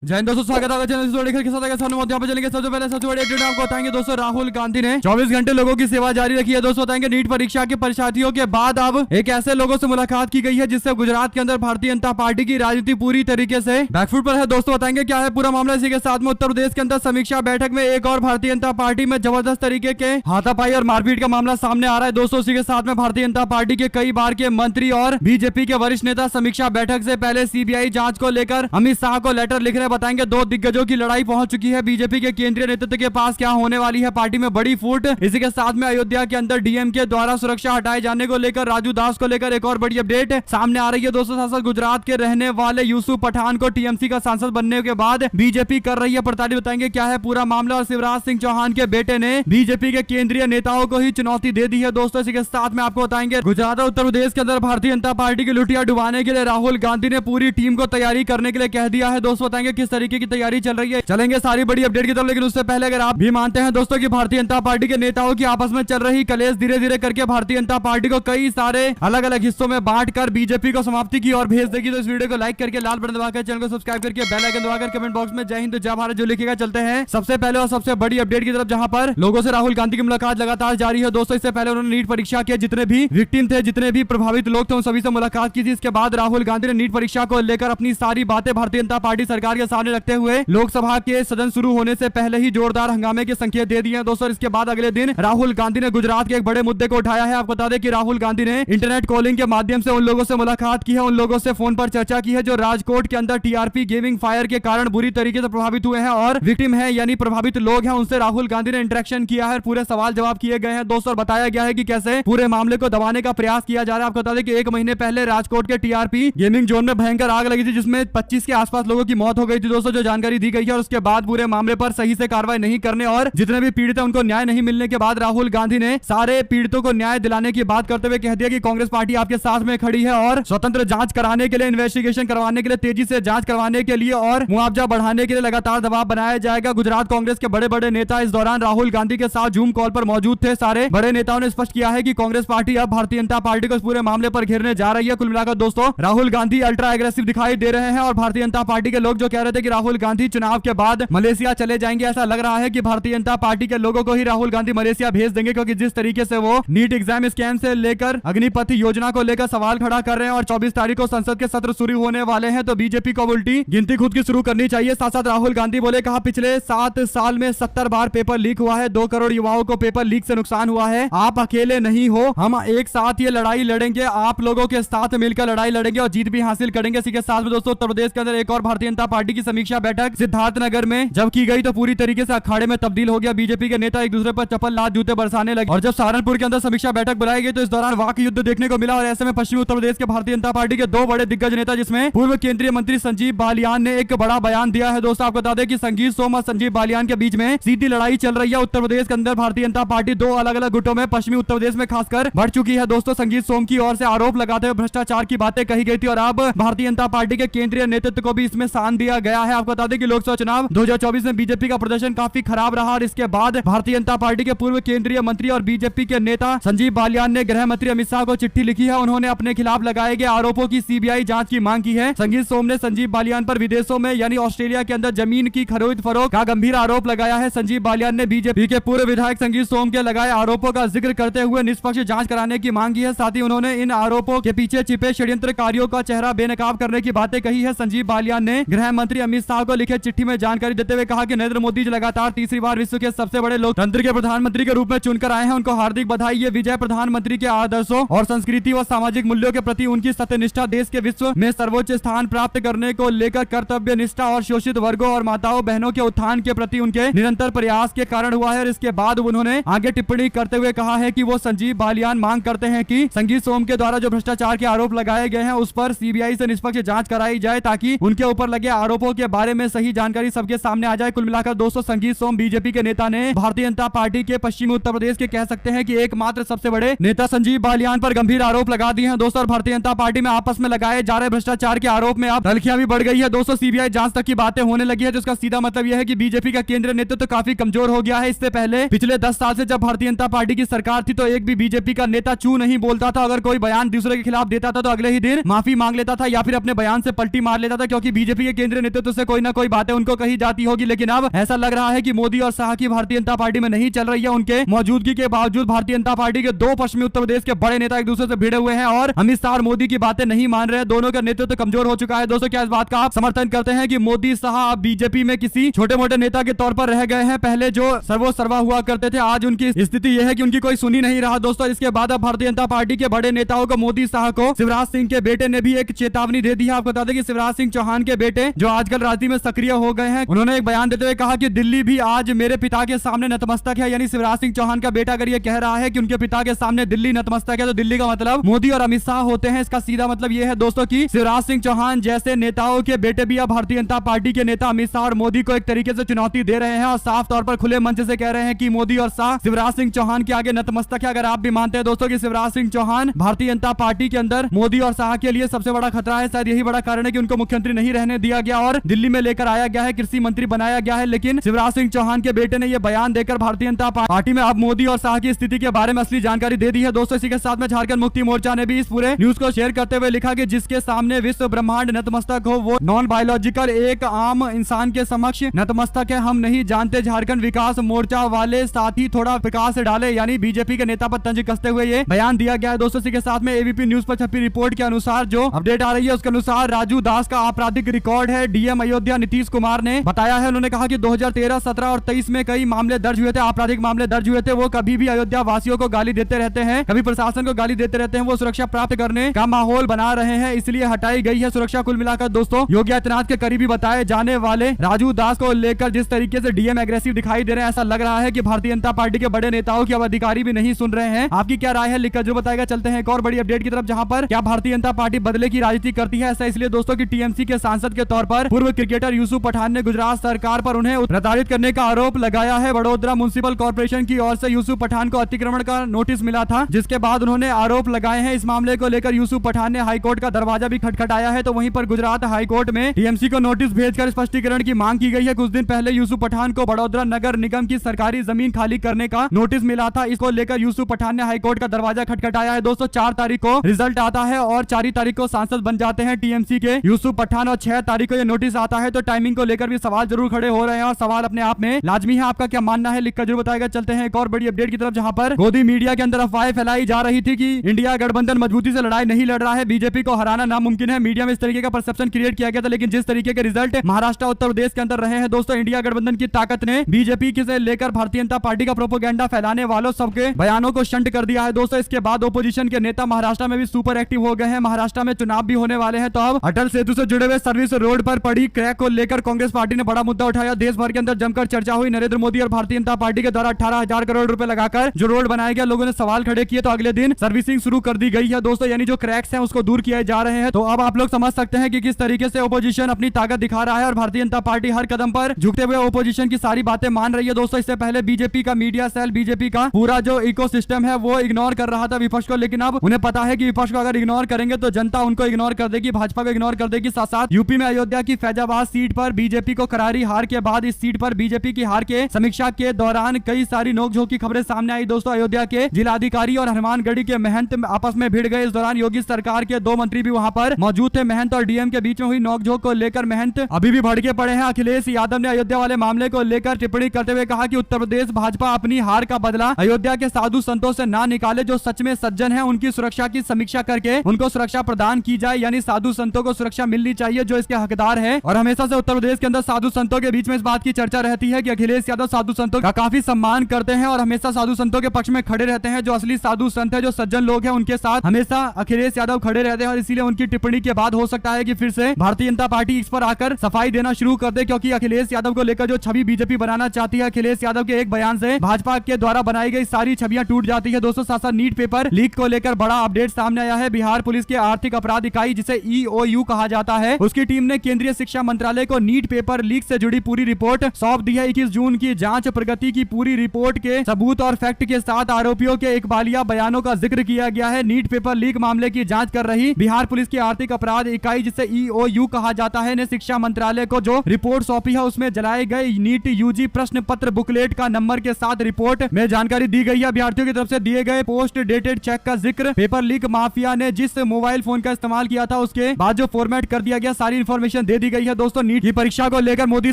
जय हिंद दोस्तों, स्वागत है चैनल के साथ। यहाँ पे चलेंगे सबसे पहले सबसे बड़े अपडेट आपको बताएंगे दोस्तों। राहुल गांधी ने 24 घंटे लोगों की सेवा जारी रखी है दोस्तों। बताएंगे नीट परीक्षा के परीक्षार्थियों के बाद अब एक ऐसे लोगों से मुलाकात की गई है जिससे गुजरात के अंदर भारतीय जनता पार्टी की राजनीति पूरी तरीके से बैकफुट पर है दोस्तों। बताएंगे क्या है पूरा मामला। इसी के साथ में उत्तर प्रदेश के अंदर समीक्षा बैठक में एक और भारतीय जनता पार्टी में जबरदस्त तरीके के हाथापाई और मारपीट का मामला सामने आ रहा है दोस्तों। इसी के साथ में भारतीय जनता पार्टी के कई बार के मंत्री और बीजेपी के वरिष्ठ नेता समीक्षा बैठक से पहले सीबीआई जांच को लेकर अमित शाह को लेटर लिख रहे। बताएंगे दो दिग्गजों की लड़ाई पहुंच चुकी है बीजेपी के केंद्रीय नेतृत्व के पास। क्या होने वाली है पार्टी में बड़ी फूट। इसी के साथ में अयोध्या के अंदर डीएम के द्वारा सुरक्षा हटाए जाने को लेकर राजू दास को लेकर एक और बड़ी अपडेट सामने आ रही है दोस्तों। साथ गुजरात के रहने वाले यूसुफ पठान को टीएमसी का सांसद बनने के बाद बीजेपी कर रही है प्रताड़ित। बताएंगे क्या है पूरा मामला। और शिवराज सिंह चौहान के बेटे ने बीजेपी के केंद्रीय नेताओं को ही चुनौती दे दी है दोस्तों। इसी के साथ में आपको बताएंगे गुजरात और उत्तर प्रदेश के अंदर भारतीय जनता पार्टी की लुटिया डुबाने के लिए राहुल गांधी ने पूरी टीम को तैयारी करने के लिए कह दिया है दोस्तों। बताएंगे किस तरीके की तैयारी चल रही है। चलेंगे सारी बड़ी अपडेट की तरफ, लेकिन उससे पहले अगर आप भी मानते हैं दोस्तों कि भारतीय जनता पार्टी के नेताओं की आपस में चल रही कलेश धीरे धीरे करके भारतीय जनता पार्टी को कई सारे अलग अलग हिस्सों में बांटकर बीजेपी को समाप्ति की और भेज देगी, तो इस वीडियो को लाइक करके लाल बटन दबाकर चैनल को सब्सक्राइब करके बेल आइकन दबाकर कमेंट बॉक्स में जय हिंद जय भारत जो लिखेगा। चलते हैं सबसे पहले और सबसे बड़ी अपडेट की तरफ, जहां पर लोगों से राहुल गांधी की मुलाकात लगातार जारी है दोस्तों। इससे पहले उन्होंने नीट परीक्षा के जितने भी विक्टिम थे, जितने भी प्रभावित लोग थे, उन सभी से मुलाकात की थी। इसके बाद राहुल गांधी ने नीट परीक्षा को लेकर अपनी सारी बातें भारतीय जनता पार्टी सरकार के सामने रखते हुए लोकसभा के सदन शुरू होने से पहले ही जोरदार हंगामे के संकेत दे दिए हैं दोस्तों। इसके बाद अगले दिन राहुल गांधी ने गुजरात के एक बड़े मुद्दे को उठाया है। आपको बता दें कि राहुल गांधी ने इंटरनेट कॉलिंग के माध्यम से उन लोगों से मुलाकात की है, उन लोगों से फोन पर चर्चा की है जो राजकोट के अंदर टीआरपी गेमिंग फायर के कारण बुरी तरीके से प्रभावित हुए हैं और विक्टिम है यानी प्रभावित लोग हैं। उनसे राहुल गांधी ने इंटरेक्शन किया है, पूरे सवाल जवाब किए गए हैं दोस्तों। और बताया गया है कि कैसे पूरे मामले को दबाने का प्रयास किया जा रहा है। आपको बता दें कि एक महीने पहले राजकोट के टीआरपी गेमिंग जोन में भयंकर आग लगी थी जिसमें 25 के आसपास लोगों की मौत हो गई थी दोस्तों, जो जानकारी दी गई है। और उसके बाद पूरे मामले पर सही से कार्रवाई नहीं करने और जितने भी पीड़ित हैं उनको न्याय नहीं मिलने के बाद राहुल गांधी ने सारे पीड़ितों को न्याय दिलाने की बात करते हुए कह दिया कि कांग्रेस पार्टी आपके साथ में खड़ी है और स्वतंत्र जांच कराने के लिए, इन्वेस्टिगेशन करवाने के लिए, तेजी से जांच करवाने के लिए और मुआवजा बढ़ाने के लिए लगातार दबाव बनाया जाएगा। गुजरात कांग्रेस के बड़े बड़े नेता इस दौरान राहुल गांधी के साथ जूम कॉल पर मौजूद थे। सारे बड़े नेताओं ने स्पष्ट किया है कि कांग्रेस पार्टी अब भारतीय जनता पार्टी को इस पूरे मामले पर घेरने जा रही है। कुल मिलाकर दोस्तों राहुल गांधी अल्ट्रा एग्रेसिव दिखाई दे रहे हैं और भारतीय जनता पार्टी के लोग जो कह रहे थे कि राहुल गांधी चुनाव के बाद मलेशिया चले जाएंगे, ऐसा लग रहा है कि भारतीय जनता पार्टी के लोगों को ही राहुल गांधी मलेशिया भेज देंगे, क्योंकि जिस तरीके से वो नीट एग्जाम स्कैम से लेकर अग्निपथ योजना को लेकर सवाल खड़ा कर रहे हैं और 24 तारीख को संसद के सत्र शुरू होने वाले हैं, तो बीजेपी को उल्टी गिनती खुद की शुरू करनी चाहिए। साथ साथ राहुल गांधी बोले, कहा पिछले 7 साल में 70 बार पेपर लीक हुआ है, 2 करोड़ युवाओं को पेपर लीक से नुकसान हुआ है। आप अकेले नहीं हो, हम एक साथ ये लड़ाई लड़ेंगे, आप लोगों के साथ मिलकर लड़ाई लड़ेंगे और जीत भी हासिल करेंगे। इसी के साथ में दोस्तों उत्तर प्रदेश के अंदर एक और भारतीय जनता पार्टी की समीक्षा बैठक सिद्धार्थनगर में जब की गई तो पूरी तरीके से अखाड़े में तब्दील हो गया। बीजेपी के नेता एक दूसरे पर चप्पल लात जूते बरसाने लगे और जब सहारनपुर के अंदर समीक्षा बैठक बुलाई गई तो इस दौरान वाक युद्ध देखने को मिला। और ऐसे में पश्चिमी उत्तर प्रदेश के भारतीय जनता पार्टी के 2 बड़े दिग्गज नेता जिसमें पूर्व केंद्रीय मंत्री संजीव बालियान ने एक बड़ा बयान दिया है दोस्तों। आपको बता दें कि संगीत सोम और संजीव बालियान के बीच में सीधी लड़ाई चल रही है। उत्तर प्रदेश के अंदर भारतीय जनता पार्टी 2 अलग अलग गुटों में पश्चिमी उत्तर प्रदेश में खासकर बढ़ चुकी है दोस्तों। संगीत सोम की ओर से आरोप लगाते हुए भ्रष्टाचार की बातें कही गई थी और अब भारतीय जनता पार्टी के केंद्रीय नेतृत्व को भी इसमें स्थान दिया गया है। आपको बता दें कि लोकसभा चुनाव 2024 में बीजेपी का प्रदर्शन काफी खराब रहा और इसके बाद भारतीय जनता पार्टी के पूर्व केंद्रीय मंत्री और बीजेपी के नेता संजीव बालियान ने गृह मंत्री अमित शाह को चिट्ठी लिखी है। उन्होंने अपने खिलाफ लगाए गए आरोपों की सीबीआई जांच की मांग की है। संगीत सोम ने संजीव बालियान पर विदेशों में यानी ऑस्ट्रेलिया के अंदर जमीन की खरीद फरोख्त का गंभीर आरोप लगाया है। संजीव बालियान ने बीजेपी के पूर्व विधायक संगीत सोम के लगाए आरोपों का जिक्र करते हुए निष्पक्ष जांच कराने की मांग की है। साथ ही उन्होंने इन आरोपों के पीछे छिपे षड्यंत्रकारियों का चेहरा बेनकाब करने की बातें कही है। संजीव बालियान ने गृह मंत्री अमित शाह को लिखे चिट्ठी में जानकारी देते हुए कहा कि नरेंद्र मोदी जी लगातार तीसरी बार विश्व के सबसे बड़े लोकतंत्र के प्रधानमंत्री के रूप में चुनकर आए हैं, उनको हार्दिक बधाई। ये विजय प्रधानमंत्री के आदर्शों और संस्कृति व सामाजिक मूल्यों के प्रति उनकी सत्यनिष्ठा, देश के विश्व में सर्वोच्च स्थान प्राप्त करने को लेकर कर्तव्य निष्ठा और शोषित वर्गों और माताओं बहनों के उत्थान के प्रति उनके निरंतर प्रयास के कारण हुआ है। और इसके बाद उन्होंने आगे टिप्पणी करते हुए कहा है कि वो संजीव बालियान मांग करते हैं कि संगीत सोम के द्वारा जो भ्रष्टाचार के आरोप लगाए गए हैं उस पर सीबीआई से निष्पक्ष जांच कराई जाए ताकि उनके ऊपर लगे आरोपों के बारे में सही जानकारी सबके सामने आ जाए। कुल मिलाकर दोस्तों संगीत सोम बीजेपी के नेता ने भारतीय जनता पार्टी के पश्चिमी उत्तर प्रदेश के कह सकते हैं कि एकमात्र सबसे बड़े नेता संजीव बालियान पर गंभीर आरोप लगा दिए हैं दोस्तों। और भारतीय जनता पार्टी में आपस में लगाए जा रहे भ्रष्टाचार के आरोप में अब तलखियां भी बढ़ गई है दोस्तों। सीबीआई जांच तक की बातें होने लगी है, जिसका सीधा मतलब यह है कि बीजेपी का केंद्रीय नेतृत्व काफी कमजोर हो गया है। इससे पहले पिछले 10 साल से जब भारतीय जनता पार्टी की सरकार थी तो एक भी बीजेपी का नेता चू नहीं बोलता था। अगर कोई बयान दूसरे के खिलाफ देता था तो अगले ही दिन माफी मांग लेता था या फिर अपने बयान से पलटी मार लेता था, क्योंकि बीजेपी के केंद्रीय नेतृत्व से कोई ना कोई बातें उनको कही जाती होगी, लेकिन अब ऐसा लग रहा है कि मोदी और शाह की भारतीय जनता पार्टी में नहीं चल रही है। उनके मौजूदगी के बावजूद भारतीय जनता पार्टी के दो पश्चिमी उत्तर प्रदेश के बड़े नेता एक दूसरे से भिड़े हुए हैं और अमित शाह और मोदी की बातें नहीं मान रहे हैं। दोनों का नेतृत्व कमजोर हो चुका है। दोस्तों, क्या इस बात का आप समर्थन करते हैं कि मोदी शाह अब बीजेपी में किसी छोटे मोटे नेता के तौर पर रह गए हैं? पहले जो सर्वोसर्वा हुआ करते थे, आज उनकी स्थिति यह है कि उनकी कोई सुनी नहीं रहा। दोस्तों, इसके बाद अब भारतीय जनता पार्टी के बड़े नेताओं को, मोदी शाह को, शिवराज सिंह के बेटे ने भी एक चेतावनी दे दी है। आपको बता दें कि शिवराज सिंह चौहान के बेटे जो आजकल राजनीति में सक्रिय हो गए हैं, उन्होंने एक बयान देते हुए कहा कि दिल्ली भी आज मेरे पिता के सामने नतमस्तक है। यानी शिवराज सिंह चौहान का बेटा अगर ये कह रहा है कि उनके पिता के सामने दिल्ली नतमस्तक है, तो दिल्ली का मतलब मोदी और अमित शाह होते हैं। इसका सीधा मतलब यह है दोस्तों कि शिवराज सिंह चौहान जैसे नेताओं के बेटे भी अब भारतीय जनता पार्टी के नेता अमित शाह और मोदी को एक तरीके से चुनौती दे रहे हैं और साफ तौर पर खुले मंच से कह रहे हैं कि मोदी और शाह शिवराज सिंह चौहान के आगे नतमस्तक है। अगर आप भी मानते हैं दोस्तों कि शिवराज सिंह चौहान भारतीय जनता पार्टी के अंदर मोदी और शाह के लिए सबसे बड़ा खतरा है, शायद यही बड़ा कारण है कि उनको मुख्यमंत्री नहीं रहने दिया गया और दिल्ली में लेकर आया गया है, कृषि मंत्री बनाया गया है। लेकिन शिवराज सिंह चौहान के बेटे ने यह बयान देकर भारतीय जनता पार्टी में अब मोदी और शाह की स्थिति के बारे में असली जानकारी दे दी है। दोस्तों, इसी के साथ में झारखंड मुक्ति मोर्चा ने भी इस पूरे न्यूज को शेयर करते हुए लिखा कि जिसके सामने विश्व ब्रह्मांड नतमस्तक हो, वो नॉन बायोलॉजिकल एक आम इंसान के समक्ष नतमस्तक है। हम नहीं जानते झारखंड विकास मोर्चा वाले साथी थोड़ा प्रकाश डाले, यानी बीजेपी के नेता पर तंज कसते हुए ये बयान दिया गया है। दोस्तों, इसी के साथ में एबीपी न्यूज पर छपी रिपोर्ट के अनुसार जो अपडेट आ रही है उसके अनुसार राजू दास का आपराधिक रिकॉर्ड है। डीएम अयोध्या नीतीश कुमार ने बताया है, उन्होंने कहा कि 2013, 17 और 23 में कई मामले दर्ज हुए थे, आपराधिक मामले दर्ज हुए थे। वो कभी भी अयोध्या वासियों को गाली देते रहते हैं, कभी प्रशासन को गाली देते रहते हैं। वो सुरक्षा प्राप्त करने का माहौल बना रहे हैं, इसलिए हटाई गई है सुरक्षा। कुल मिलाकर दोस्तों, योगी आदित्यनाथ के करीबी बताए जाने वाले राजू दास को लेकर जिस तरीके से डीएम एग्रेसिव दिखाई दे रहे हैं, ऐसा लग रहा है कि भारतीय जनता पार्टी के बड़े नेताओं की अब अधिकारी भी नहीं सुन रहे हैं। आपकी क्या राय है, लिखकर जो बताएगा। चलते हैं एक और बड़ी अपडेट की तरफ, जहां पर क्या भारतीय जनता पार्टी बदले की राजनीति करती है। ऐसा इसलिए दोस्तों की टीएमसी के सांसद के तौर पर पूर्व क्रिकेटर यूसुफ पठान ने गुजरात सरकार पर उन्हें प्रताड़ित करने का आरोप लगाया है। वडोदरा म्युनिसिपल कॉर्पोरेशन की ओर से यूसुफ पठान को अतिक्रमण का नोटिस मिला था, जिसके बाद उन्होंने आरोप लगाए हैं। इस मामले को लेकर यूसुफ पठान ने हाईकोर्ट का दरवाजा भी खटखटाया है। तो वहीं पर गुजरात हाईकोर्ट में टीएमसी को नोटिस भेजकर स्पष्टीकरण की मांग की गई है। कुछ दिन पहले यूसुफ पठान को वडोदरा नगर निगम की सरकारी जमीन खाली करने का नोटिस मिला था। इसको लेकर यूसुफ पठान ने हाईकोर्ट का दरवाजा खटखटाया है। दोस्तों, 4 तारीख को रिजल्ट आता है और 4 तारीख को सांसद बन जाते हैं टीएमसी के यूसुफ पठान और 6 तारीख को ये नोटिस आता है। तो टाइमिंग को लेकर भी सवाल जरूर खड़े हो रहे हैं और सवाल अपने आप में लाजमी है। आपका क्या मानना है, लिखकर जरूर बताएगा। चलते हैं एक और बड़ी अपडेट की तरफ, जहां पर गोदी मीडिया के अंदर अफवाहें फैलाई जा रही थी कि इंडिया गठबंधन मजबूती से लड़ाई नहीं लड़ रहा है, बीजेपी को हराना नामुमकिन है। मीडिया में इस तरीके का परसेप्शन क्रिएट किया गया था, लेकिन जिस तरीके के रिजल्ट महाराष्ट्र उत्तर प्रदेश के अंदर रहे हैं दोस्तों, इंडिया गठबंधन की ताकत ने बीजेपी से लेकर भारतीय जनता पार्टी का प्रोपोगेंडा फैलाने वालों सबके बयानों को शंट कर दिया है। दोस्तों, इसके बाद ओपोजिशन के नेता महाराष्ट्र में भी सुपर एक्टिव हो गए हैं। महाराष्ट्र में चुनाव भी होने वाले हैं, तो अब अटल सेतु से जुड़े हुए सर्विस रोड पर पड़ी क्रैक को लेकर कांग्रेस पार्टी ने बड़ा मुद्दा उठाया। देश भर के अंदर जमकर चर्चा हुई। नरेंद्र मोदी और भारतीय जनता पार्टी के द्वारा 18,000 करोड़ रुपए लगाकर जो रोड बनाया गया, लोगों ने सवाल खड़े किए, तो अगले दिन सर्विसिंग शुरू कर दी गई है दोस्तों, यानी जो क्रैक्स हैं उसको दूर किए जा रहे हैं। तो अब आप लोग समझ सकते हैं कि किस तरीके से ओपोजिशन अपनी ताकत दिखा रहा है और भारतीय जनता पार्टी हर कदम पर झुकते हुए ओपोजिशन की सारी बातें मान रही है। दोस्तों, इससे पहले बीजेपी का मीडिया सेल, बीजेपी का पूरा जो इकोसिस्टम है वो इग्नोर कर रहा था विपक्ष को, लेकिन अब उन्हें पता है कि विपक्ष को अगर इग्नोर करेंगे तो जनता उनको इग्नोर कर देगी, भाजपा को इग्नोर कर देगी। साथ साथ यूपी में अयोध्या की फैजाबाद सीट पर बीजेपी को करारी हार के बाद इस सीट पर बीजेपी की हार के समीक्षा के दौरान कई सारी नोकझोंक की खबरें सामने आई। दोस्तों, अयोध्या के जिलाधिकारी और हनुमानगढ़ी के महंत आपस में भिड़ गए। इस दौरान योगी सरकार के 2 मंत्री भी वहां पर मौजूद थे। महंत और डीएम के बीच में हुई नोकझोंक को लेकर महंत अभी भी भड़के पड़े हैं। अखिलेश यादव ने अयोध्या वाले मामले को लेकर टिप्पणी करते हुए कहा कि उत्तर प्रदेश भाजपा अपनी हार का बदला अयोध्या के साधु संतों से ना निकाले, जो सच में सज्जन है उनकी सुरक्षा की समीक्षा करके उनको सुरक्षा प्रदान की जाए, यानी साधु संतों को सुरक्षा मिलनी चाहिए जो इसके हकदार है। और हमेशा से उत्तर प्रदेश के अंदर साधु संतों के बीच में इस बात की चर्चा रहती है कि अखिलेश यादव साधु संतों का काफी सम्मान करते हैं और हमेशा साधु संतों के पक्ष में खड़े रहते हैं। जो असली साधु संत है, जो सज्जन लोग हैं, उनके साथ हमेशा अखिलेश यादव खड़े रहते हैं और इसीलिए उनकी टिप्पणी के बाद हो सकता है कि फिर से भारतीय जनता पार्टी इस पर आकर सफाई देना शुरू कर दे, क्योंकि अखिलेश यादव को लेकर जो छवि बीजेपी बनाना चाहती है, अखिलेश यादव के एक बयान से भाजपा के द्वारा बनाई गई सारी छवियां टूट जाती है। दोस्तों, साथ साथ नीट पेपर लीक को लेकर बड़ा अपडेट सामने आया है। बिहार पुलिस के आर्थिक अपराध इकाई, जिसे EOU कहा जाता है, उसकी टीम ने केंद्रीय शिक्षा मंत्रालय को नीट पेपर लीक से जुड़ी पूरी रिपोर्ट सौंप दी है। 21 जून की जांच प्रगति की पूरी रिपोर्ट के सबूत और फैक्ट के साथ आरोपियों के इकबालिया बयानों का जिक्र किया गया है। नीट पेपर लीक मामले की जांच कर रही बिहार पुलिस की आर्थिक अपराध इकाई, जिसे EOU कहा जाता है, ने शिक्षा मंत्रालय को जो रिपोर्ट सौंपी है उसमें जलाए गए नीट यूजी प्रश्न पत्र बुकलेट का नंबर के साथ रिपोर्ट में जानकारी दी गई है। अभ्यर्थियों की तरफ से दिए गए पोस्ट डेटेड चेक का जिक्र, पेपर लीक माफिया ने जिस मोबाइल फोन का इस्तेमाल किया था उसके बाद जो फॉर्मेट कर दिया गया, सारी इंफॉर्मेशन दे दे दी गई है। दोस्तों नीट की परीक्षा को लेकर मोदी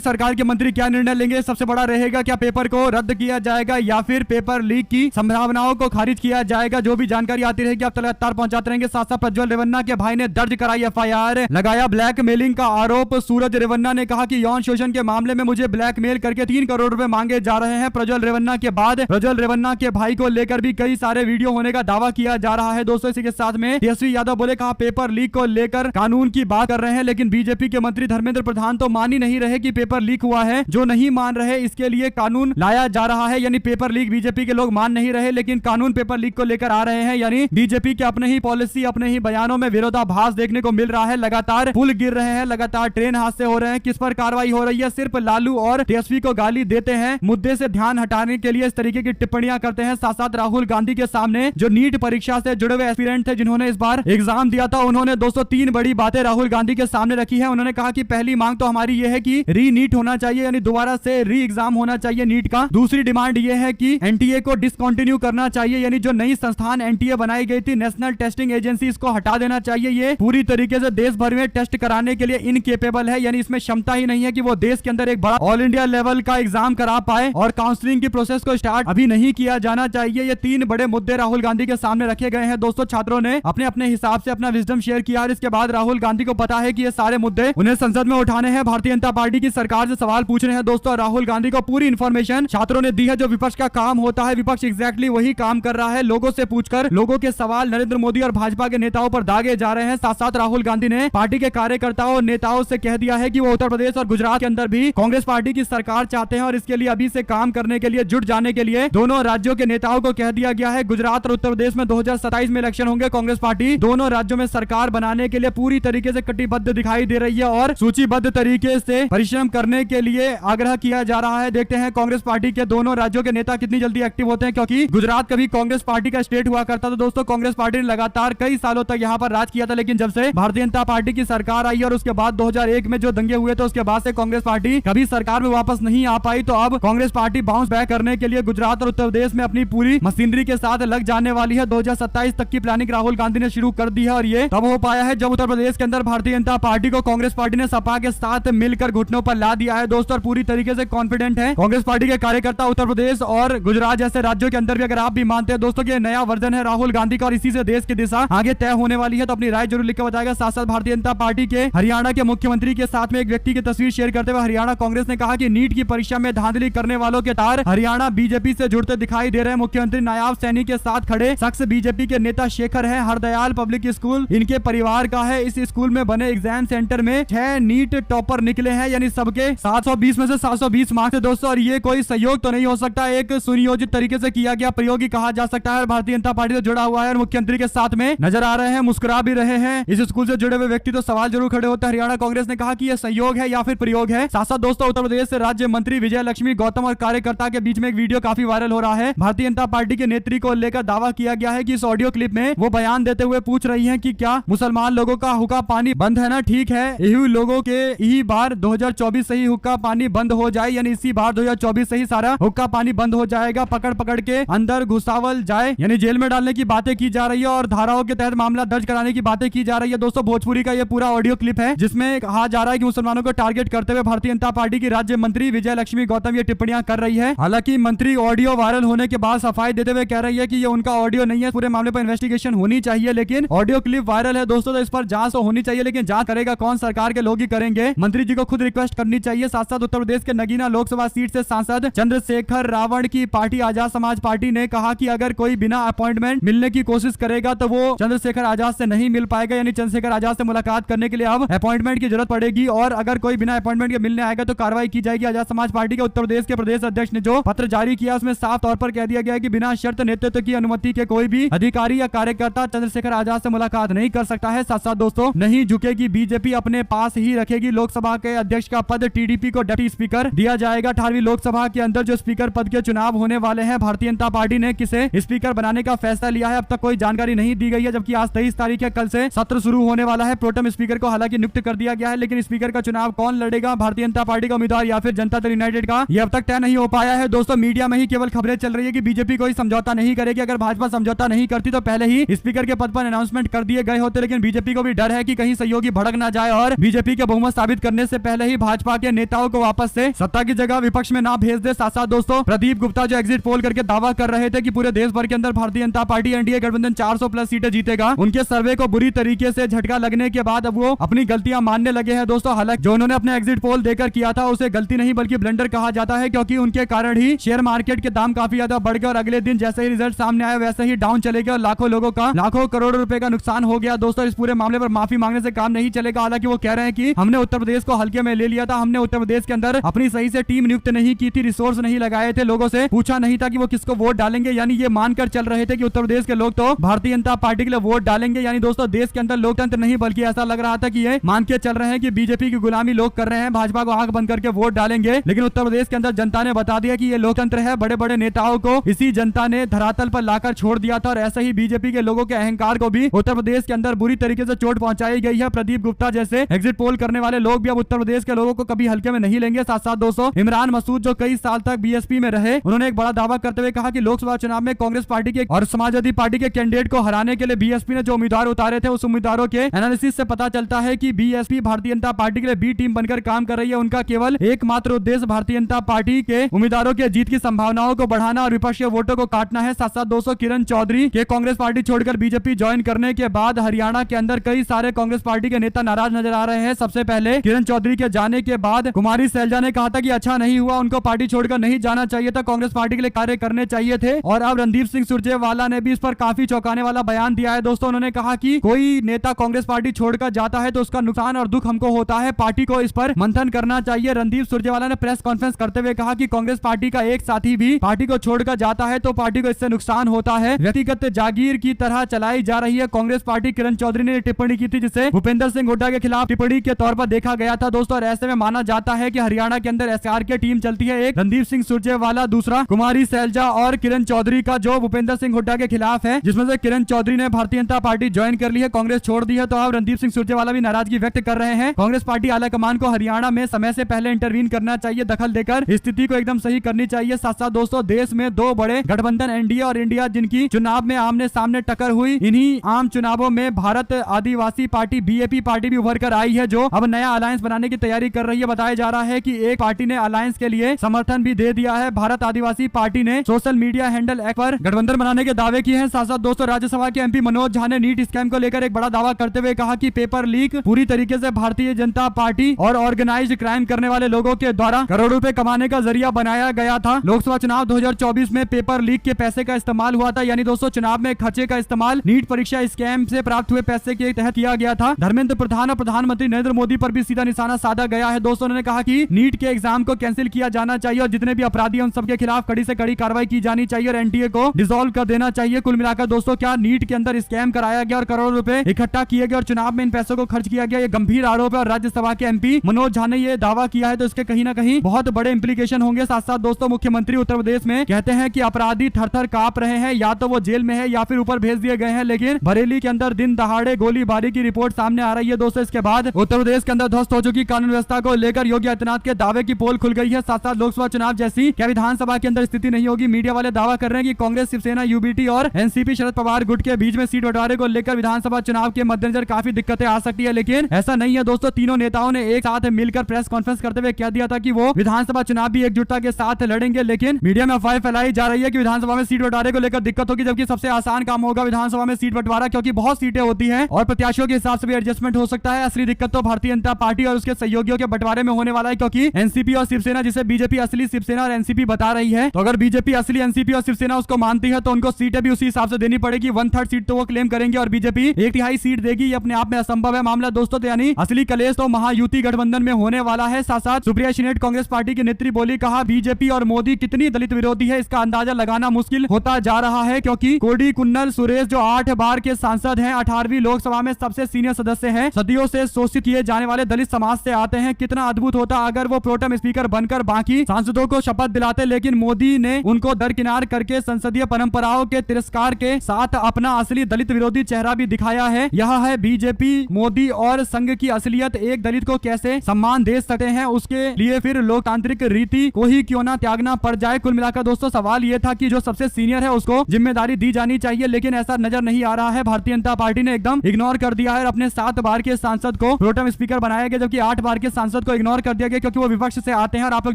सरकार के मंत्री क्या निर्णय लेंगे, सबसे बड़ा रहेगा क्या पेपर को रद्द किया जाएगा या फिर पेपर लीक की संभावनाओं को खारिज किया जाएगा। जो भी जानकारी आती रहेगी आप लगातार पहुंचाते रहेंगे। साथ साथ प्रज्वल रेवन्ना के भाई ने दर्ज कराई एफआईआर, लगाया ब्लैकमेलिंग का आरोप। सूरज रेवन्ना ने कहा कि यौन शोषण के मामले में मुझे ब्लैकमेल करके 3 करोड़ रुपए मांगे जा रहे हैं। प्रज्वल रेवन्ना के बाद प्रज्वल रेवन्ना के भाई को लेकर भी कई सारे वीडियो होने का दावा किया जा रहा है। दोस्तों इसी के साथ में तेजस्वी यादव बोले कहा पेपर लीक को लेकर कानून की बात कर रहे हैं, लेकिन बीजेपी के मंत्री धर्मेंद्र प्रधान तो मान ही नहीं रहे कि पेपर लीक हुआ है। जो नहीं मान रहे इसके लिए कानून लाया जा रहा है, यानी पेपर लीक बीजेपी के लोग मान नहीं रहे लेकिन कानून पेपर लीक को लेकर आ रहे हैं। यानी बीजेपी के अपने ही पॉलिसी अपने ही बयानों में विरोधाभास देखने को मिल रहा है। लगातार पुल गिर रहे हैं, लगातार ट्रेन हादसे हो रहे हैं। किस पर कार्रवाई हो रही है? सिर्फ लालू और तेजस्वी को गाली देते हैं, मुद्दे से ध्यान हटाने के लिए इस तरीके की टिप्पणियां करते हैं। साथ साथ राहुल गांधी के सामने जो नीट परीक्षा से जुड़े हुए एस्पिरेंट थे जिन्होंने इस बार एग्जाम दिया था, उन्होंने दोस्तों 3 बड़ी बातें राहुल गांधी के सामने रखी है। उन्होंने कहा कि पहली मांग तो हमारी यह है कि री नीट होना चाहिए, यानी दोबारा से री एग्जाम होना चाहिए नीट का। दूसरी डिमांड यह है कि एनटीए को डिसकंटिन्यू करना चाहिए, यानी जो नई संस्थान एनटीए बनाई गई थी नेशनल टेस्टिंग एजेंसी, इसको हटा देना चाहिए। ये पूरी तरीके से देश भर में टेस्ट कराने के लिए इनकेपेबल है, यानी इसमें क्षमता ही नहीं है कि वो देश के अंदर एक बड़ा ऑल इंडिया लेवल का एग्जाम करा पाए। और काउंसलिंग की प्रोसेस को स्टार्ट अभी नहीं किया जाना चाहिए। ये 3 बड़े मुद्दे राहुल गांधी के सामने रखे गए हैं। दोस्तों छात्रों ने अपने अपने हिसाब से अपना विजडम शेयर किया और इसके बाद राहुल गांधी को पता है कि ये सारे मुद्दे उन्हें संसद में उठाने हैं। भारतीय जनता पार्टी की सरकार से सवाल पूछ रहे हैं। दोस्तों राहुल गांधी को पूरी इंफॉर्मेशन छात्रों ने दी है। जो विपक्ष का काम होता है, विपक्ष एग्जैक्टली वही काम कर रहा है। लोगों से पूछकर लोगों के सवाल नरेंद्र मोदी और भाजपा के नेताओं पर दागे जा रहे हैं। साथ साथ राहुल गांधी ने पार्टी के कार्यकर्ताओं और नेताओं से कह दिया है कि वो उत्तर प्रदेश और गुजरात के अंदर भी कांग्रेस पार्टी की सरकार चाहते हैं और इसके लिए अभी से काम करने के लिए जुट जाने के लिए दोनों राज्यों के नेताओं को कह दिया गया है। गुजरात और उत्तर प्रदेश में 2027 में इलेक्शन होंगे। कांग्रेस पार्टी दोनों राज्यों में सरकार बनाने के लिए पूरी तरीके से कटिबद्ध दिखाई दे रही है और सूचीबद्ध तरीके से परिश्रम करने के लिए आग्रह किया जा रहा है। देखते हैं कांग्रेस पार्टी के दोनों राज्यों के नेता कितनी जल्दी एक्टिव होते हैं, क्योंकि गुजरात कभी कांग्रेस पार्टी का स्टेट हुआ करता था। दोस्तों कांग्रेस पार्टी ने लगातार कई सालों तक यहाँ पर राज किया था, लेकिन जब से भारतीय जनता पार्टी की सरकार आई और उसके बाद 2001 में जो दंगे हुए थे उसके बाद से कांग्रेस पार्टी कभी सरकार में वापस नहीं आ पाई। तो अब कांग्रेस पार्टी बाउंस बैक करने के लिए गुजरात और उत्तर प्रदेश में अपनी पूरी मशीनरी के साथ लग जाने वाली है। 2027 तक की प्लानिंग राहुल गांधी ने शुरू कर दी है और ये तब हो पाया है जब उत्तर प्रदेश के अंदर भारतीय जनता पार्टी को कांग्रेस पार्टी ने सपा के साथ मिलकर घुटनों पर ला दिया है। दोस्तों पूरी तरीके से कॉन्फिडेंट है कांग्रेस पार्टी के कार्यकर्ता उत्तर प्रदेश और गुजरात जैसे राज्यों के अंदर भी। अगर आप भी मानते हैं दोस्तों कि नया वर्जन है राहुल गांधी का और इसी से देश की दिशा आगे तय होने वाली है, तो अपनी राय जरूर लिख के बताएगा। साथ साथ भारतीय जनता पार्टी के हरियाणा के मुख्यमंत्री के साथ में एक व्यक्ति की तस्वीर शेयर करते हुए हरियाणा कांग्रेस ने कहा कि नीट की परीक्षा में धांधली करने वालों के तार हरियाणा बीजेपी से जुड़ते दिखाई दे रहे हैं। मुख्यमंत्री नायाब सैनी के साथ खड़े शख्स बीजेपी के नेता शेखर है। हरदयाल पब्लिक स्कूल इनके परिवार का है। इस स्कूल में बने एग्जाम सेंटर में 6 नीट टॉपर निकले हैं, यानी सबके 720 में से 720 मार्क्स है दोस्तों। और ये कोई सहयोग तो नहीं हो सकता, एक सुनियोजित तरीके से किया गया प्रयोग ही कहा जा सकता है। भारतीय जनता पार्टी से जुड़ा हुआ है और मुख्यमंत्री के साथ में नजर आ रहे हैं, मुस्कुरा भी रहे हैं। इस स्कूल से जुड़े हुए व्यक्ति तो सवाल जरूर खड़े होते हैं। हरियाणा कांग्रेस ने कहा कि यह सहयोग है या फिर प्रयोग है। साथ साथ दोस्तों उत्तर प्रदेश से राज्य मंत्री विजय लक्ष्मी गौतम और कार्यकर्ता के बीच में एक वीडियो काफी वायरल हो रहा है। भारतीय जनता पार्टी के नेत्री को लेकर दावा किया गया है कि इस ऑडियो क्लिप में वो बयान देते हुए पूछ रही हैं कि क्या मुसलमान लोगों का हुक्का पानी बंद है ना? ठीक है, यही लोगों के यही बार 2024 से ही हुक्का पानी बंद हो जाए, यानी इसी बार 2024 से ही सारा हुक्का पानी बंद हो जाएगा। पकड़ पकड़ के अंदर घुसावल जाए, यानी जेल में डालने की बातें की जा रही है और धाराओं के तहत मामला दर्ज कराने की बातें की जा रही है। दोस्तों भोजपुरी का ये पूरा ऑडियो क्लिप है जिसमें कहा जा रहा है कि मुसलमानों को टारगेट करते हुए भारतीय जनता पार्टी की राज्य मंत्री विजय लक्ष्मी गौतम ये टिप्पणियां कर रही है। हालांकि मंत्री ऑडियो वायरल होने के बाद सफाई देते हुए कह रही है कि ये उनका ऑडियो नहीं है, पूरे मामले पर इन्वेस्टिगेशन होनी चाहिए। लेकिन ऑडियो क्लिप वायरल है दोस्तों, तो इस पर जांच तो होनी चाहिए, लेकिन जांच करेगा कौन? सरकार के लोग ही करेंगे। मंत्री जी को खुद रिक्वेस्ट करनी चाहिए। साथ साथ उत्तर प्रदेश के नगीना लोकसभा सीट से सांसद चंद्रशेखर रावण की पार्टी आजाद समाज पार्टी ने कहा कि अगर कोई बिना अपॉइंटमेंट मिलने की कोशिश करेगा तो वो चंद्रशेखर आजाद से नहीं मिल पाएगा, यानी चंद्रशेखर आजाद से मुलाकात करने के लिए अब अपॉइंटमेंट की जरूरत पड़ेगी और अगर कोई बिना अपॉइंटमेंट के मिलने आएगा तो कार्रवाई की जाएगी। आजाद समाज पार्टी के उत्तर प्रदेश के प्रदेश अध्यक्ष ने जो पत्र जारी किया उसमें साफ तौर पर कह दिया गया है कि बिना शर्त नेतृत्व की अनुमति के कोई भी अधिकारी या कार्यकर्ता चंद्रशेखर आजाद से मुलाकात नहीं कर सकता है। साथ साथ दोस्तों नहीं झुकेगी बीजेपी, अपने पास ही रखेगी लोकसभा के अध्यक्ष का पद। टीडीपी को डिप्टी स्पीकर दिया जाएगा। 18वीं लोकसभा के अंदर जो स्पीकर पद के चुनाव होने वाले हैं, भारतीय जनता पार्टी ने किसे स्पीकर बनाने का फैसला लिया है अब तक कोई जानकारी नहीं दी गई है, जबकि आज 23 तारीख है, कल से सत्र शुरू होने वाला है। प्रोटेम स्पीकर को हालांकि नियुक्त कर दिया गया है, लेकिन स्पीकर का चुनाव कौन लड़ेगा, भारतीय जनता पार्टी का उम्मीदवार या फिर जनता दल यूनाइटेड का, ये अब तक तय नहीं हो पाया है। दोस्तों मीडिया में ही केवल खबरें चल रही है कि बीजेपी कोई समझौता नहीं करेगी। अगर भाजपा समझौता नहीं करती तो पहले ही स्पीकर के पद पर अनाउंसमेंट कर दिए गए होते, लेकिन बीजेपी को भी डर है कि कहीं सहयोगी भड़क ना जाए और बीजेपी बीजेपी के बहुमत साबित करने से पहले ही भाजपा के नेताओं को वापस से सत्ता की जगह विपक्ष में ना भेज दे। साथ साथ दोस्तों प्रदीप गुप्ता जो एग्जिट पोल करके दावा कर रहे थे कि पूरे देश भर के अंदर भारतीय जनता पार्टी एनडीए गठबंधन 400 प्लस सीटें जीतेगा, उनके सर्वे को बुरी तरीके से झटका लगने के बाद अब वो अपनी गलतियां मानने लगे हैं। दोस्तों हालांकि जो उन्होंने अपने एग्जिट पोल देकर किया था उसे गलती नहीं बल्कि ब्लंडर कहा जाता है, क्योंकि उनके कारण ही शेयर मार्केट के दाम काफी ज्यादा बढ़ गए और अगले दिन जैसे ही रिजल्ट सामने आया वैसे ही डाउन चले गए और लाखों लोगों का लाखों करोड़ों रुपए का नुकसान हो गया। दोस्तों इस पूरे मामले पर माफी मांगने से काम नहीं चलेगा। हालांकि वो कह रहे हैं कि हमने उत्तर प्रदेश को हल्के में ले लिया था, हमने उत्तर प्रदेश के अंदर अपनी सही से टीम नियुक्त नहीं की थी, रिसोर्स नहीं लगाए थे, लोगों से पूछा नहीं था कि वो किसको वोट डालेंगे। यानी ये मानकर चल रहे थे कि उत्तर प्रदेश के लोग तो भारतीय जनता पार्टी के लिए वोट डालेंगे। यानी दोस्तों देश के अंदर लोकतंत्र नहीं बल्कि ऐसा लग रहा था कि ये मान के चल रहे हैं कि बीजेपी की गुलामी लोग कर रहे हैं, भाजपा को आंख बंद करके वोट डालेंगे। लेकिन उत्तर प्रदेश के अंदर जनता ने बता दिया कि ये लोकतंत्र है। बड़े बड़े नेताओं को इसी जनता ने धरातल पर लाकर छोड़ दिया था और ऐसे ही बीजेपी के लोगों के अहंकार को भी उत्तर प्रदेश के अंदर बुरी तरीके से चोट पहुंचाई गई है। प्रदीप गुप्ता जैसे एग्जिट पोल करने वाले लोग भी अब उत्तर प्रदेश के लोगों को कभी हल्के में नहीं लेंगे। साथ साथ दोस्तों इमरान मसूद जो कई साल तक बीएसपी में रहे, उन्होंने एक बड़ा दावा करते हुए कहा कि लोकसभा चुनाव में कांग्रेस पार्टी के और समाजवादी पार्टी के कैंडिडेट को हराने के लिए बीएसपी ने जो उम्मीदवार उतारे थे उस उम्मीदवारों के एनालिसिस से पता चलता है कि बीएसपी भारतीय जनता पार्टी के लिए बी टीम बनकर काम कर रही है। उनका केवल एकमात्र उद्देश्य भारतीय जनता पार्टी के उम्मीदवारों के जीत की संभावनाओं को बढ़ाना और विपक्ष के वोटों को काटना है। साथ साथ दोस्तों किरण चौधरी के कांग्रेस पार्टी छोड़कर बीजेपी ज्वाइन करने के बाद हरियाणा के अंदर कई सारे कांग्रेस पार्टी के नेता नाराज नजर आ रहे हैं। सबसे पहले किरण चौधरी के जाने के बाद कुमारी सैलजा ने कहा था कि अच्छा नहीं हुआ, उनको पार्टी छोड़कर नहीं जाना चाहिए था, कांग्रेस पार्टी के लिए कार्य करने चाहिए थे। और अब रणदीप सिंह सुरजेवाला ने भी इस पर काफी चौंकाने वाला बयान दिया है। दोस्तों उन्होंने कहा कि कोई नेता कांग्रेस पार्टी छोड़कर जाता है तो उसका नुकसान और दुख हमको होता है, पार्टी को इस पर मंथन करना चाहिए। रणदीप सुरजेवाला ने प्रेस कॉन्फ्रेंस करते हुए कहा कि कांग्रेस पार्टी का एक साथी भी पार्टी को छोड़कर जाता है तो पार्टी को इससे नुकसान होता है, व्यक्तिगत जागीर की तरह चलाई जा रही है कांग्रेस पार्टी। किरण चौधरी ने टिप्पणी की थी जिसे भूपेंद्र सिंह हुड्डा के खिलाफ टिप्पणी के तौर पर देखा गया था। दोस्तों और ऐसे में माना जाता है कि हरियाणा के अंदर एसआर की टीम चलती है, एक रणदीप सिंह सुरजेवाला, दूसरा कुमारी सैलजा और किरण चौधरी का जो भूपेंद्र सिंह हुड्डा के खिलाफ है, जिसमें से किरण चौधरी ने भारतीय जनता पार्टी ज्वाइन कर ली है, कांग्रेस छोड़ दी है। तो अब रणदीप सिंह सुरजेवाला भी नाराजगी व्यक्त कर रहे हैं। कांग्रेस पार्टी आलाकमान को हरियाणा में समय से पहले इंटरवीन करना चाहिए, दखल देकर स्थिति को एकदम सही करनी चाहिए। साथ साथ दोस्तों देश में दो बड़े गठबंधन एनडीए और इंडिया जिनकी चुनाव में आमने सामने टक्कर हुई, इन्हीं आम चुनावों में भारत आदिवासी पार्टी बीएपी पार्टी भी उभर कर आई है जो अब नया अलायंस बनाने की तैयारी कर रही है। बताया जा रहा है कि एक पार्टी ने अलायंस के लिए समर्थन भी दे दिया है। भारत आदिवासी पार्टी ने सोशल मीडिया हैंडल एक्स पर गठबंधन बनाने के दावे किए हैं। साथ साथ दोस्तों राज्यसभा के एमपी मनोज झा ने नीट स्कैम को लेकर एक बड़ा दावा करते हुए कहा कि पेपर लीक पूरी तरीके से भारतीय जनता पार्टी और ऑर्गेनाइज्ड क्राइम करने वाले लोगों के द्वारा करोड़ों रुपए कमाने का जरिया बनाया गया था। लोकसभा चुनाव 2024 में पेपर लीक के पैसे का इस्तेमाल हुआ था, यानी दोस्तों चुनाव में खर्चे का इस्तेमाल नीट परीक्षा स्कैम से प्राप्त हुए पैसे के तहत किया गया था। धर्मेंद्र प्रधान और प्रधानमंत्री नरेंद्र मोदी पर भी सीधा निशाना साधा गया है। दोस्तों उन्होंने कहा कि नीट के एग्जाम को कैंसिल किया जाना चाहिए और जितने भी अपराधी हैं उन सबके खिलाफ कड़ी से कड़ी कार्रवाई की जानी चाहिए और एनडीए को डिसॉल्व कर देना चाहिए। कुल मिलाकर दोस्तों क्या नीट के अंदर स्कैम कराया गया और करोड़ों रुपए इकट्ठा किए गए और चुनाव में इन पैसों को खर्च किया गया, ये गंभीर आरोप है और राज्यसभा के एमपी मनोज झा ने ये दावा किया है तो इसके कहीं ना कहीं बहुत बड़े इंप्लीकेशन होंगे। साथ साथ दोस्तों मुख्यमंत्री उत्तर प्रदेश में कहते हैं कि अपराधी थर-थर कांप रहे हैं, या तो वो जेल में है या फिर ऊपर भेज दिए गए हैं, लेकिन बरेली के अंदर दिन दहाड़े गोलीबारी की रिपोर्ट सामने आ रही है। दोस्तों इसके बाद उत्तर प्रदेश के अंदर ध्वस्त हो चुकी कानून व्यवस्था को लेकर योगी आदित्यनाथ के दावे की पोल खुल गई है। साथ साथ लोकसभा चुनाव जैसी क्या विधानसभा के अंदर स्थिति नहीं होगी। मीडिया वाले दावा कर रहे हैं कि कांग्रेस, शिवसेना, यूबीटी और एनसीपी शरद पवार गुट के बीच में सीट बंटवारे को लेकर विधानसभा चुनाव के मद्देनजर काफी दिक्कतें आ सकती है, लेकिन ऐसा नहीं है। दोस्तों तीनों नेताओं ने एक साथ मिलकर प्रेस कॉन्फ्रेंस करते हुए कह दिया था कि वो विधानसभा चुनाव भी एकजुटता के साथ लड़ेंगे, लेकिन मीडिया में अफवाह फैलाई जा रही है कि विधानसभा में सीट बंटवारे को लेकर दिक्कत होगी, जबकि सबसे आसान काम होगा विधानसभा में सीट बंटवारा, क्योंकि बहुत सीटें होती हैं और प्रत्याशियों के हिसाब से भी एडजस्टमेंट हो सकता है। असली दिक्कत तो भारतीय जनता पार्टी और उसके सहयोगियों के बंटवारे में होने वाला है, क्योंकि एनसीपी और शिवसेना, जिसे बीजेपी असली शिवसेना और एनसीपी बता रही है, तो अगर बीजेपी असली एनसीपी और शिवसेना उसको मानती है तो उनको सीटें भी उसी हिसाब से देनी पड़ेगी। 1/3 सीट तो वो क्लेम करेंगे और बीजेपी 1/3 सीट देगी। ये अपने आप में असंभव है मामला दोस्तों, तो यानी असली कलेश तो महायुति गठबंधन में होने वाला है। साथ साथ सुप्रिया शिनेट कांग्रेस पार्टी की नेत्री बोली, कहा बीजेपी और मोदी कितनी दलित विरोधी है इसका अंदाजा लगाना मुश्किल होता जा रहा है, क्योंकि कोडी कुन्नल सुरेश जो 8 बार के सांसद हैं, 18वीं लोकसभा में सबसे सीनियर सदस्य हैं, सदियों से शोषित किए जाने वाले दलित समाज से आते हैं। कितना अद्भुत होता अगर वो प्रोटेम स्पीकर बनकर बाकी सांसदों को शपथ दिलाते, लेकिन मोदी ने उनको दरकिनार करके संसदीय परंपराओं के तिरस्कार के साथ अपना असली दलित विरोधी चेहरा भी दिखाया है। यह है बीजेपी, मोदी और संघ की असलियत। एक दलित को कैसे सम्मान दे सकते हैं, उसके लिए फिर लोकतांत्रिक रीति को ही क्यों ना त्यागना पड़ जाए। कुल मिलाकर दोस्तों सवाल यह था कि जो सबसे सीनियर है उसको जिम्मेदारी दी जानी चाहिए, लेकिन ऐसा नजर नहीं आ रहा है। भारतीय जनता पार्टी ने एकदम इग्नोर कर दिया है और अपने 7 बार के सांसद को प्रोटेम स्पीकर बनाया गया, जबकि 8 बार के सांसद को इग्नोर कर दिया गया क्योंकि वो विपक्ष से आते हैं। और आप लोग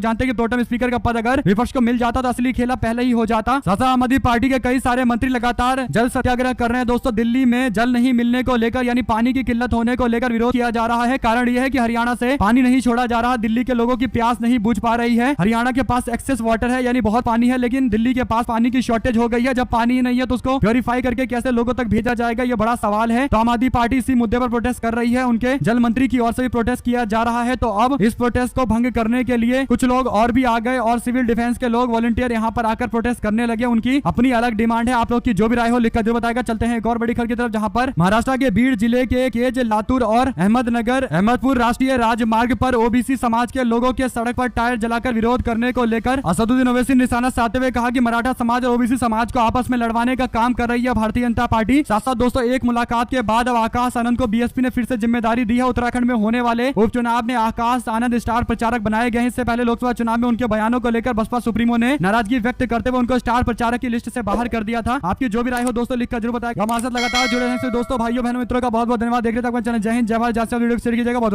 जानते हैं कि प्रोटेम स्पीकर का पद अगर विपक्ष को मिल जाता तो असली खेला पहले ही हो जाता। आम आदमी पार्टी के कई सारे मंत्री लगातार जल सत्याग्रह कर रहे हैं दोस्तों। दिल्ली में जल नहीं मिलने को लेकर यानी पानी की किल्लत होने को लेकर विरोध किया जा रहा है। कारण यह है कि हरियाणा से पानी नहीं छोड़ा जा रहा, दिल्ली के लोगों की प्यास नहीं बुझ पा रही है। हरियाणा के पास एक्सेस वाटर है यानी बहुत पानी है, लेकिन दिल्ली के पास पानी की शॉर्टेज हो गई है। जब पानी ही नहीं है तो उसको प्योरीफाई करके कैसे लोगों तक भेजा जाएगा, ये बड़ा सवाल है। तो आम आदमी पार्टी इसी मुद्दे पर प्रोटेस्ट कर रही है। उनके जल मंत्री की ओर से भी प्रोटेस्ट किया जा रहा है। तो अब इस प्रोटेस्ट को भंग करने के लिए कुछ लोग और भी आ गए और सिविल डिफेंस के लोग वॉलंटियर यहाँ पर आकर प्रोटेस्ट करने लगे। उनकी अपनी अलग डिमांड है। आप लोग की जो भी राय हो लिखकर जरूर बताएगा। चलते हैं एक और बड़ी खबर की तरफ, जहां पर महाराष्ट्र के बीड़ जिले के केज, लातूर और अहमदपुर राष्ट्रीय राजमार्ग पर ओबीसी समाज के लोगों के सड़क पर टायर जलाकर विरोध करने को लेकर असदुद्दीन ओवैसी ने निशाना साधते हुए कहा कि मराठा समाज और ओबीसी समाज को आपस में लड़वाने का काम कर रही है भारतीय जनता पार्टी। साथ साथ दोस्तों एक मुलाकात के बाद अब आकाश आनंद को बीएसपी ने फिर से जिम्मेदारी दी है। उत्तराखंड में होने वाले उपचुनाव में आकाश आनंद स्टार प्रचारक बनाए गए हैं। इससे पहले लोकसभा चुनाव में उनके बयानों को लेकर बसपा सुप्रीमो ने नाराजगी व्यक्त करते हुए उनको स्टार प्रचारक की लिस्ट से बाहर कर दिया था। आपकी जो भी राय हो दोस्तों लिखकर जरूर बताएं। हमारे साथ लगातार जुड़े रहने से दोस्तों, भाइयों बहनों मित्रों का बहुत बहुत धन्यवाद। देख रहे थे अपना चैनल। जय हिंद, जय भारत। वीडियो को शेयर कीजिएगा। बहुत